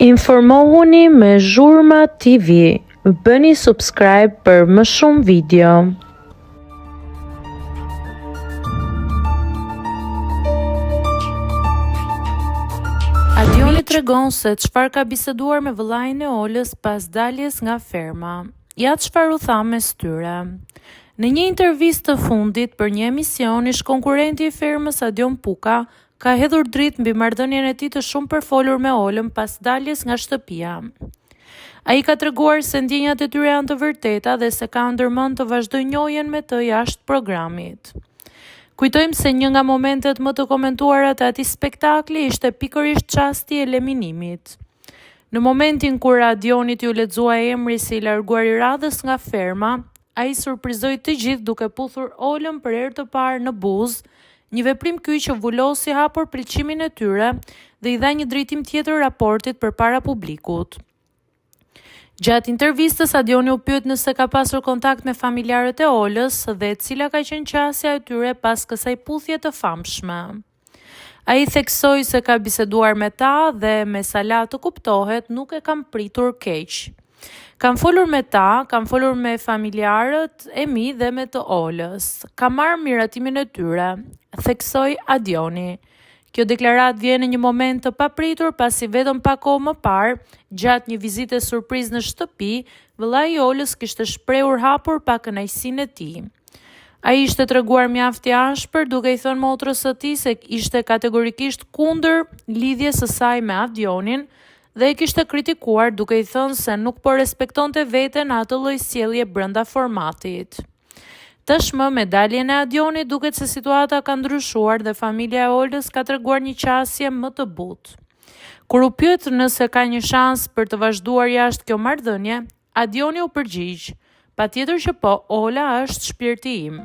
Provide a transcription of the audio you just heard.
Informohuni me Zhurma TV. Bëni subscribe për më shumë video. Adioni tregon se çfarë ka biseduar me vëllain e Olës pas daljes nga ferma. Ja çfarë u tha mes tyre. Në një intervistë të fundit për një emision, ish konkurrenti i fermës Adion Puka ka hedhur dritë mbi marrëdhënien e tij të shumë përfolur me Olën pas daljes nga shtëpia. Ai ka treguar se ndjenjat e tyre janë të vërteta dhe se ka ndërmend të vazhdojë njohjen me të jashtë programit. Kujtojmë se një nga momentet më të komentuara të atij spektakli ishte pikërisht çasti i eliminimit. Në momentin kur Adionit ju lexua emri si i larguar i radhës nga ferma, ai surprizoi të gjithë duke puthur Olën për herë të parë në buzë, një veprim ky që vulosi hapur pëlqimin e tyre dhe i dha një drejtim tjetër raportit përpara publikut. Gjatë intervistës, Adioni u pyet nëse ka pasur kontakt me familjarët e Olës dhe cila ka qenë qasja e tyre pas kësaj puthje të famshme. Ai theksoi se ka biseduar me ta dhe me sa la të kuptohet nuk e kam pritur keq. Kam folur me ta, kam folur me familjarët e mi dhe me të Olës. Kam marrë miratimin e tyre, theksoi Adioni. Kjo deklarat vjen në një moment të papritur pasi vetëm pak kohë më parë, gjatë një vizite surprizë në shtëpi, vëllai i Olës kishte shprehur hapur pa kënaqësinë e tij. Ai ishte treguar mjaft i ashpër duke i thënë motrës së tij se ishte kategorikisht kundër lidhjes së saj me Adionin dhe e kishte kritikuar duke i thënë se nuk po respektonte veten atë lloj sjellje brenda formatit. Tashmë me daljen e Adionit duket se situata ka ndryshuar dhe familja e Olës ka treguar një qasje më të butë. Kur u pyet nëse ka një shans për të vazhduar jashtë kjo marrëdhënie, Adioni u përgjigj: "Patjetër që po, Ola është shpirti im."